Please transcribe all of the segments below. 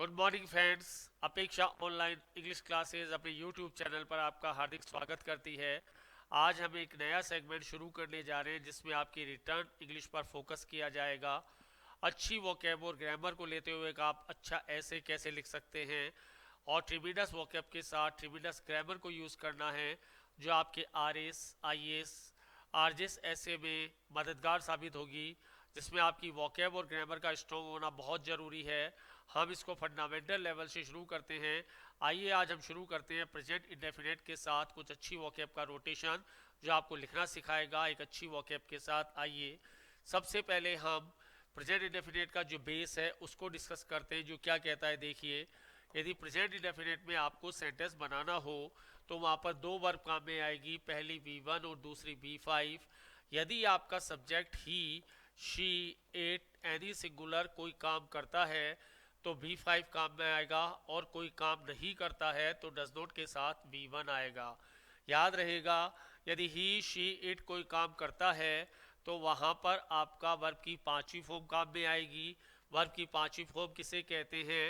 Good morning friends. अपेक्षा online English classes अपने YouTube channel पर आपका हार्दिक स्वागत करती है। आज हम एक नया सेगमेंट शुरू करने जा रहे हैं जिसमें आपकी रिटर्न इंग्लिश पर फोकस किया जाएगा। अच्छी वोकैब और ग्रामर को लेते हुए कि आप अच्छा ऐसे कैसे लिख सकते हैं और ट्रिमिनस वोकैब के साथ ट्रिमिनस ग्रामर को यूज़ करना है जो आपके आरएस, आईएएस, आरजेएस ऐसे में मददगार साबित होगी, जिसमें आपकी वोकैब और ग्रामर का स्ट्रॉन्ग होना बहुत ज़रूरी है। हम इसको फंडामेंटल लेवल से शुरू करते हैं। आइए आज हम शुरू करते हैं प्रेजेंट इंडेफिनेट के साथ कुछ अच्छी वोकैब का रोटेशन जो आपको लिखना सिखाएगा एक अच्छी वोकैब के साथ। आइए सबसे पहले हम प्रेजेंट इंडेफिनेट का जो बेस है उसको डिस्कस करते हैं, जो क्या कहता है। देखिए, यदि प्रेजेंट इंडेफिनेट में आपको सेंटेंस बनाना हो तो वहाँ पर दो वर्ब काम में आएगी, पहली V1 और दूसरी V5। यदि आपका subject he, she, it, any singular कोई काम करता है तो V5 काम में आएगा, और कोई काम नहीं करता है तो डज नॉट के साथ V1 आएगा। याद रहेगा, यदि ही, शी, इट कोई काम करता है तो वहाँ पर आपका वर्ब की पांचवी फॉर्म काम में आएगी। वर्ब की पांचवी फॉर्म किसे कहते हैं?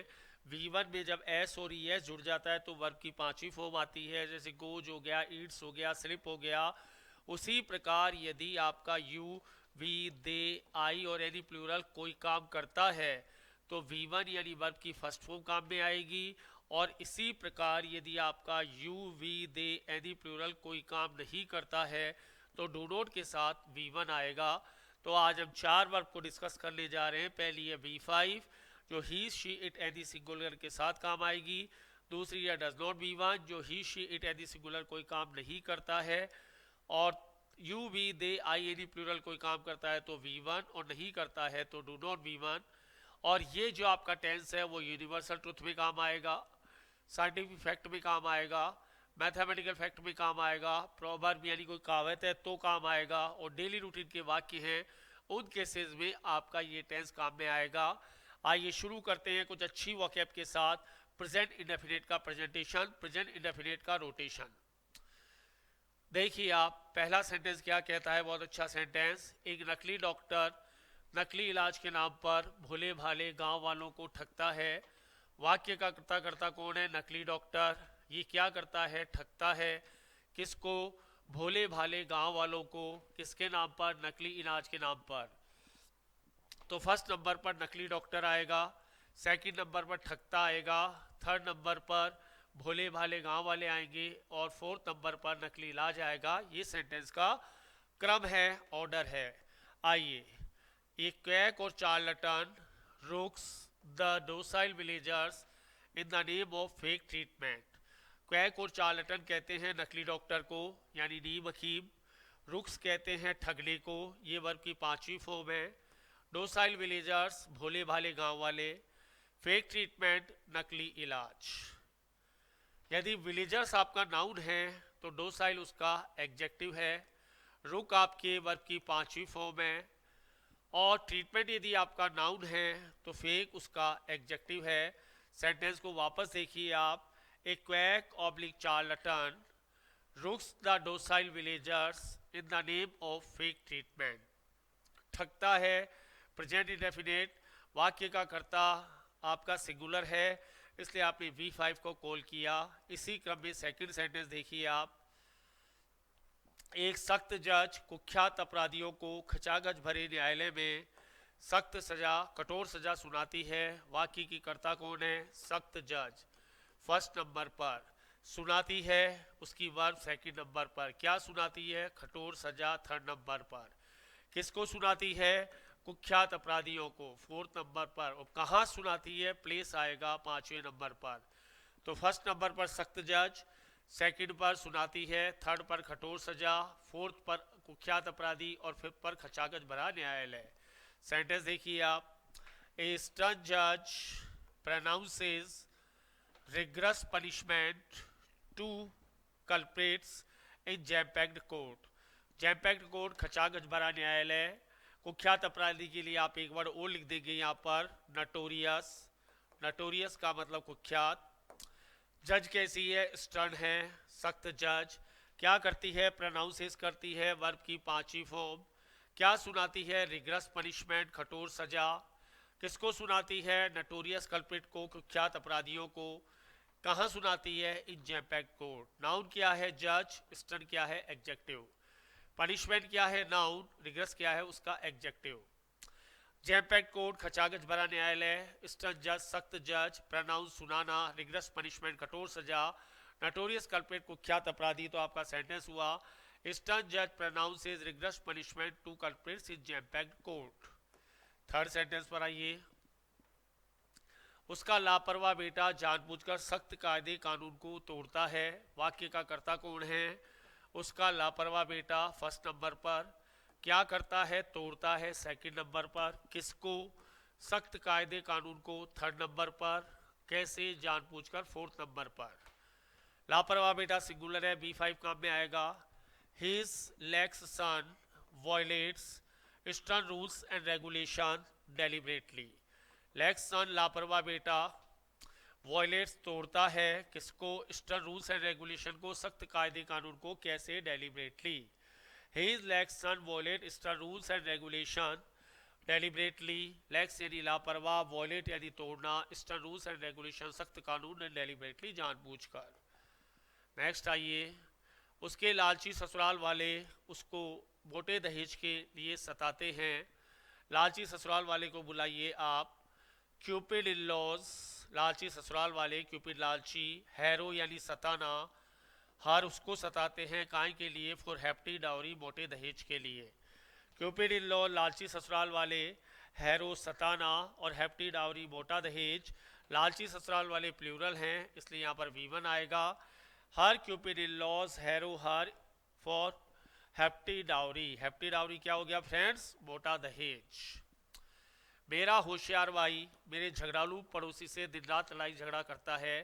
V1 में जब एस और ई एस जुड़ जाता है तो वर्ब की पांचवी फॉर्म आती है, जैसे गोज हो गया, ईट्स हो गया, स्लिप हो गया। उसी प्रकार यदि आपका यू, वी, दे, आई और एनी प्लूरल कोई काम करता है तो V1 यानी वर्ब की फर्स्ट फॉर्म काम में आएगी। और इसी प्रकार यदि आपका you, we, they, any plural कोई काम नहीं करता है तो डू नॉट के साथ V1 आएगा। तो आज हम चार वर्ब को डिस्कस करने जा रहे हैं। पहली है V5 जो he, she, it, any singular के साथ काम आएगी। दूसरी है डज नॉट V1 जो he, she, it, any singular कोई काम नहीं करता है। और you, we, they, I, any plural कोई काम करता है तो V1, और नहीं करता है तो डू नॉट V1। और ये जो आपका टेंस है वो यूनिवर्सल ट्रुथ में काम आएगा, साइंटिफिक फैक्ट में काम आएगा, मैथमेटिकल फैक्ट में काम आएगा, प्रोवर्ब यानी कोई कहावत है तो काम आएगा, और डेली रूटीन के वाक्य हैं उन केसेस में आपका ये टेंस काम में आएगा। आइए शुरू करते हैं कुछ अच्छी वोकैब के साथ प्रेजेंट इंडेफिनिट का प्रेजेंटेशन, प्रेजेंट इंडेफिनिट का रोटेशन। देखिए आप, पहला सेंटेंस क्या कहता है, बहुत अच्छा सेंटेंस। एक नकली डॉक्टर नकली इलाज के नाम पर भोले भाले गांव वालों को ठगता है। वाक्य का कर्ता करता कौन है? नकली डॉक्टर। ये क्या करता है? ठगता है। किसको? भोले भाले गांव वालों को। किसके नाम पर? नकली इलाज के नाम पर। तो फर्स्ट नंबर पर नकली डॉक्टर आएगा, सेकंड नंबर पर ठगता आएगा, थर्ड नंबर पर भोले भाले गांव वाले आएंगे, और फोर्थ नंबर पर नकली इलाज आएगा। ये सेंटेंस का क्रम है, ऑर्डर है। आइए, एक क्वैक और Charlton rocks the docile villagers in the name of fake treatment. Quack और चार्लटन कहते हैं नकली डॉक्टर को, यानी नीम हकीम। रुक्स कहते हैं ठगने को, ये वर्ब की पांचवी फॉर्म है। डोसाइल विलेजर्स भोले भाले गांव वाले, फेक ट्रीटमेंट नकली इलाज। यदि विलेजर्स आपका नाउन है तो डोसाइल उसका एग्जेक्टिव है। रुक आपके वर्ब की पांचवी फॉर्म है। और ट्रीटमेंट यदि आपका नाउन है तो फेक उसका एग्जेक्टिव है। सेंटेंस को वापस देखिए आप। A quack oblique charlatan rooks the docile villagers in the name of fake treatment. ठगता है, प्रेजेंट इंडेफिनिट। वाक्य का कर्ता आपका सिंगुलर है, इसलिए आपने V5 को कॉल किया। इसी क्रम में सेकंड सेंटेंस देखिए आप। एक सख्त जज कुख्यात अपराधियों को खचाखच भरे न्यायालय में सख्त सजा, कठोर सजा सुनाती है। वाक्य की कर्ता कौन है? सख्त जज। फर्स्ट नंबर पर सुनाती है, उसकी वर्ब सेकंड नंबर पर। क्या सुनाती है? कठोर सजा थर्ड नंबर पर। किसको सुनाती है? कुख्यात अपराधियों को फोर्थ नंबर पर। और कहाँ सुनाती है? प्लेस आएगा पांचवें नंबर पर। तो फर्स्ट नंबर पर सख्त जज, सेकंड पर सुनाती है, थर्ड पर कठोर सजा, फोर्थ पर कुख्यात अपराधी, और फिफ्थ पर खचाखच भरा न्यायालय। सेंटेंस देखिए आप। ए स्टर्न जज pronounces rigorous punishment to culprits in jam-packed court। Jam-packed court, खचाखच भरा न्यायालय। कुख्यात अपराधी के लिए आप एक वर्ड और लिख देंगे यहाँ पर, नटोरियस। नटोरियस का मतलब कुख्यात। जज कैसी है? स्टर्न है, सख्त जज। क्या करती है? प्रोनाउंसेस करती है, वर्ब की पांचवी फॉर्म। क्या सुनाती है? रिग्रेस पनिशमेंट, कठोर सजा। किसको सुनाती है? नटोरियस कल्प्रिट को, कुख्यात अपराधियों को। कहाँ सुनाती है? इन जैम पैक्ड कोर्ट। नाउन क्या है? जज। स्टन क्या है? एग्जेक्टिव। पनिशमेंट क्या है? नाउन। रिग्रेस क्या है? उसका एग्जेक्टिव। जैम पैक्ड कोर्ट खचाखच भरा न्यायालय। स्टन जज सख्त जज। प्रनाउंस सुनाना। रिग्रेस पनिशमेंट कठोर सजा। नटोरियस कल्प्रिट कुख्यात अपराधी, तो आपका सेंटेंस हुआ स्टन जज pronounces rigorous punishment to culprits in jam packed court. Third sentence पर आइए। उसका लापरवाह बेटा जानबूझकर सख्त कायदे कानून को तोड़ता है। वाक्य का कर्ता कौन है? उसका लापरवाह बेटा फर्स्ट नंबर पर। क्या करता है? तोड़ता है सेकंड नंबर पर। किसको? सख्त कायदे कानून को थर्ड नंबर पर। कैसे? जानबूझकर फोर्थ नंबर पर। लापरवाह बेटा सिंगुलर है, B5 काम में आएगा। His lax son violates stern rules and regulation deliberately. Lax son लापरवाह बेटा, violates तोड़ता है किसको? stern rules and regulation को, सख्त कायदे कानून को। कैसे? deliberately. His lax son violates stern rules and regulation deliberately. lax यानी लापरवाह, violate यानी तोड़ना, stern rules and regulation सख्त कानून, deliberately जानबूझकर। नेक्स्ट आइए। उसके लालची ससुराल वाले उसको मोटे दहेज के लिए सताते हैं। लालची ससुराल वाले को बुलाइए आप। क्यूपिड इन लॉज, लालची ससुराल वाले, क्यूपिड लालची। हैरो यानी सताना। हर उसको सताते हैं, काय के लिए? फॉर हैप्टी डाउरी, मोटे दहेज के लिए। क्यूपिड इन लॉ लालची ससुराल वाले, हैरो सताना, और हैप्टी डाउरी मोटा दहेज। लालची ससुराल वाले प्लूरल हैं, इसलिए यहाँ पर V1 आएगा। Her cupid in laws harrow her for hefty dowry. Hefty dowry क्या हो गया फ्रेंड्स? मोटा दहेज। मेरा होशियार भाई मेरे झगड़ालू पड़ोसी से दिन रात लड़ाई झगड़ा करता है।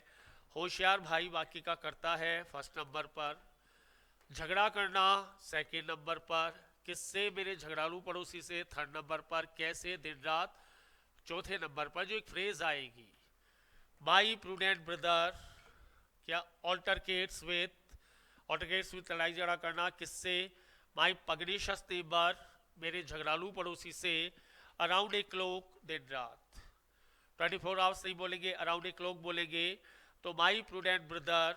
होशियार भाई वाक्य का करता है फर्स्ट नंबर पर। झगड़ा करना सेकंड नंबर पर। किससे? मेरे झगड़ालू पड़ोसी से थर्ड नंबर पर। कैसे? दिन रात चौथे नंबर पर। जो एक फ्रेज आएगी, माई प्रूडेंट ब्रदर क्या? ऑल्टरकेट्स विथ लड़ाई झगड़ा करना किससे? माई पगनिशियस नेबर, मेरे झगड़ालू पड़ोसी से। अराउंड ए क्लॉक, दिन रात। 24 आवर्स नहीं बोलेंगे, अराउंड ए क्लॉक बोलेंगे। तो my prudent brother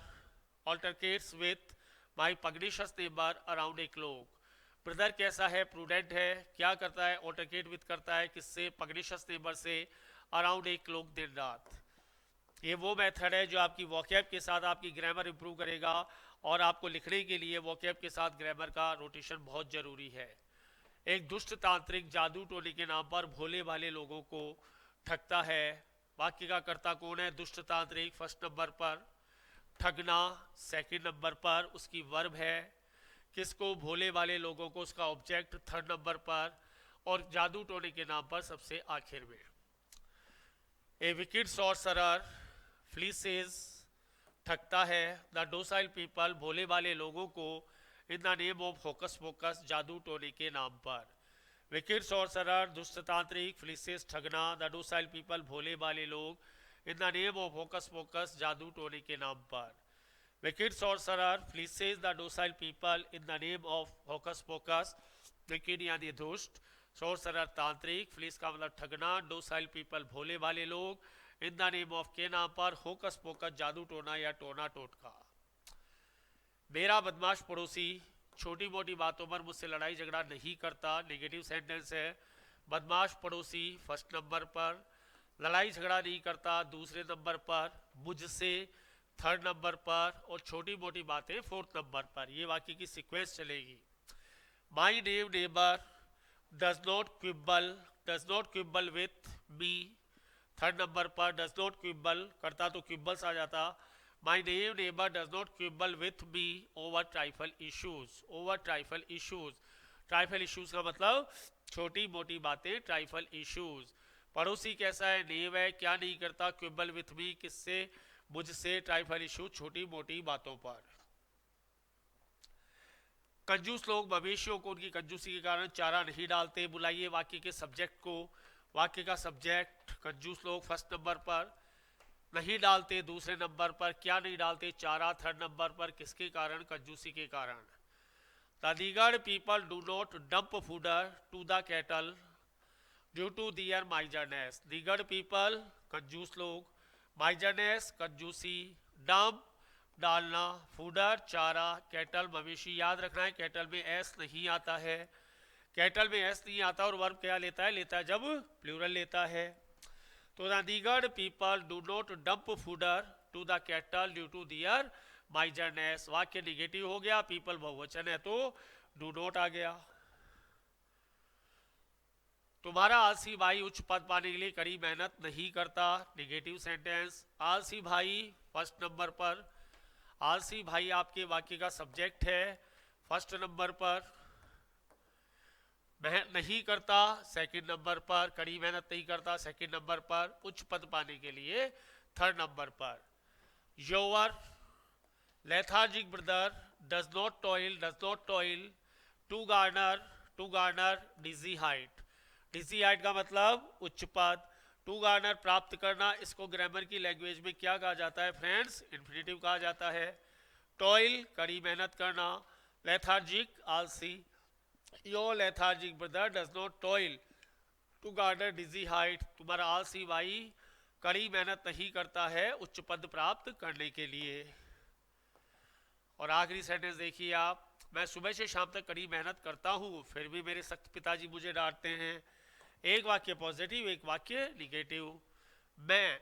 altercates with my pugnacious neighbour around o'clock. Brother कैसा है? प्रूडेंट है। क्या करता है? ऑल्टरकेट विथ करता है किससे? पगनिशियस नेबर से। अराउंड ए क्लॉक, दिन रात। ये वो मेथड है जो आपकी वोकैब के साथ आपकी ग्रामर इंप्रूव करेगा, और आपको लिखने के लिए वोकैब के साथ ग्रामर का रोटेशन बहुत ज़रूरी है। एक दुष्ट तांत्रिक जादू टोने के नाम पर भोले भाले लोगों को ठगता है। वाक्य का कर्ता कौन है? दुष्ट तांत्रिक फर्स्ट नंबर पर। ठगना सेकंड नंबर पर, उसकी वर्ब है। किसको? भोले वाले लोगों को, उसका ऑब्जेक्ट थर्ड नंबर पर। और जादू टोने के नाम पर सबसे आखिर में। ए विकेड सॉर्सरर फ्लीसेस, ठगता है। द डोसाइल पीपल, भोले वाले लोगों को। इन the name of hocus pocus, जादू टोने के नाम पर। विकेड सॉर्सरर दुष्टतांत्रिक, फ्लीसेस ठगना, द डोसाइल पीपल भोले वाले लोग, in the name of hocus pocus जादू टोने के नाम पर। Wicked sorcerer fleeces the docile people in the name of hocus pocus. Wicked यानी दुष्ट, सॉर्सरर तांत्रिक, फ्लीस का मतलब ठगना, डोसाइल पीपल भोले वाले लोग, इन द नेम ऑफ के नाम पर, होकस पोकस जादू टोना या टोना टोटका। मेरा बदमाश पड़ोसी छोटी मोटी बातों पर मुझसे लड़ाई झगड़ा नहीं करता, नेगेटिव सेंटेंस है। बदमाश पड़ोसी फर्स्ट नंबर पर, लड़ाई झगड़ा नहीं करता दूसरे नंबर पर, मुझसे थर्ड नंबर पर, और छोटी मोटी बातें फोर्थ नंबर पर। ये वाक्य की सीक्वेंस चलेगी। My neighbour does not quibble with me, third number पर। डज नॉट क्विबल करता तो क्विबल्स आ जाता। My neighbour does not quibble with me over trifle issues. Over trifle issues, trifle issues का मतलब छोटी मोटी बातें, ट्राइफल इश्यूज। पड़ोसी कैसा है? नेम है। क्या नहीं करता? क्विबल विथ मी, किससे? मुझसे। ट्राइफल इशू छोटी मोटी बातों पर। कंजूस लोग मवेशियों को उनकी कंजूसी के कारण चारा नहीं डालते। बुलाइए वाक्य के सब्जेक्ट को। वाक्य का सब्जेक्ट कंजूस लोग फर्स्ट नंबर पर, नहीं डालते दूसरे नंबर पर। क्या नहीं डालते? चारा थर्ड नंबर पर। किसके कारण? कंजूसी के कारण। The niggard people do not dump fodder to the cattle, due to their miserliness, niggard people कंजूस लोग, माइजरनेस कंजूसी, डम डालना, फूडर चारा, कैटल मवेशी। याद रखना है कैटल में एस नहीं आता है, कैटल में एस नहीं आता और वर्ब क्या लेता है, लेता है जब प्लूरल लेता है। तो the niggard people do not dump fodder to the cattle due to their miserliness. वाक्य निगेटिव हो गया, पीपल बहुवचन है तो डू नॉट आ गया। तुम्हारा आलसी भाई उच्च पद पाने के लिए कड़ी मेहनत नहीं करता, निगेटिव सेंटेंस। आलसी भाई फर्स्ट नंबर पर, आलसी भाई आपके वाक्य का सब्जेक्ट है, फर्स्ट नंबर पर। नहीं करता सेकंड नंबर पर, कड़ी मेहनत नहीं करता सेकंड नंबर पर, उच्च पद पाने के लिए थर्ड नंबर पर। Your lethargic brother does not toil to garner dizzy height. Dizzy height का मतलब उच्च पद, टू गार्नर प्राप्त करना, इसको ग्रामर की लैंग्वेज में क्या कहा जाता है फ्रेंड्स, इन्फिनेटिव कहा जाता है। टॉयल कड़ी मेहनत करना, लेथार्जिक आलसी। Your lethargic brother does not toil to garner dizzy height, तुम्हारा आलसी भाई कड़ी मेहनत नहीं करता है उच्च पद प्राप्त करने के लिए। और आखिरी सेंटेंस देखिए आप, मैं सुबह से शाम तक कड़ी मेहनत करता हूँ फिर भी मेरे सख्त पिताजी मुझे डांटते हैं। एक वाक्य पॉजिटिव, एक वाक्य निगेटिव। मैं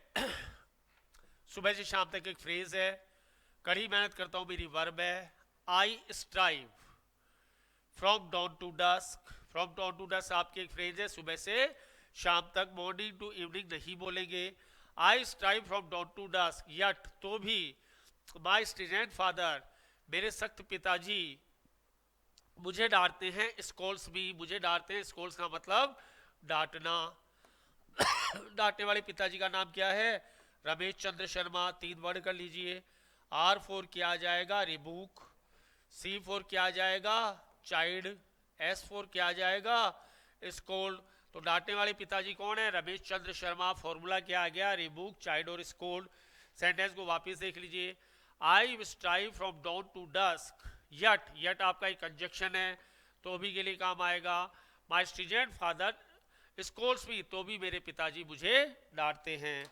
सुबह से शाम तक एक फ्रेज है, कड़ी मेहनत करता हूँ मेरी वर्ब है। I strive from dawn to dusk, from dawn to dusk आपकी एक फ्रेज है, सुबह से शाम तक, मॉर्निंग टू इवनिंग नहीं बोलेंगे। I strive from dawn to dusk, yet तो भी, माई स्ट्रिजेंट फादर मेरे सख्त पिताजी मुझे डांटते हैं, स्कोल्स भी मुझे डांटते हैं, स्कोल्स का मतलब डांटना। डांटने वाले पिताजी का नाम क्या है, रमेश चंद्र शर्मा। 3 वर्ड कर लीजिए। आर फोर क्या आ जाएगा, रिबूक। सी फोर क्या आ जाएगा, चाइल्ड। एस फोर क्या आ जाएगा, स्कोल्ड। तो डांटने वाले पिताजी कौन है, रमेश चंद्र शर्मा। फॉर्मूला क्या आ गया, रिबूक, चाइल्ड और स्कोल्ड। सेंटेंस को वापस देख लीजिए। I strive from dawn to dusk, yet, yet आपका एक कंजक्शन है तो भी के लिए काम आएगा। माई स्ट्रिजेंट फादर स्कोल्स मी, तो भी मेरे पिताजी मुझे डांटते हैं।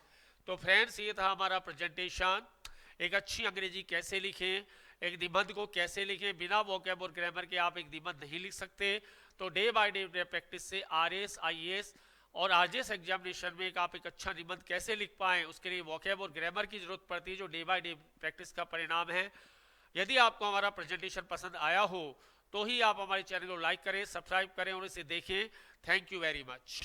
तो फ्रेंड्स ये था हमारा प्रेजेंटेशन। एक अच्छी अंग्रेजी कैसे लिखें, एक निबंध को कैसे लिखें, बिना वोकैब और ग्रामर के आप एक निबंध नहीं लिख सकते। तो डे बाय डे प्रैक्टिस से आरएस, आईएएस और आरजेएस एग्जामिनेशन में आप एक अच्छा निबंध कैसे लिख पाएं, उसके लिए वोकैब और ग्रामर की जरूरत पड़ती है, जो डे बाय डे प्रैक्टिस का परिणाम है। यदि आपको हमारा प्रेजेंटेशन पसंद आया हो तो ही आप हमारे चैनल को लाइक करें, सब्सक्राइब करें और इसे देखें। Thank you very much.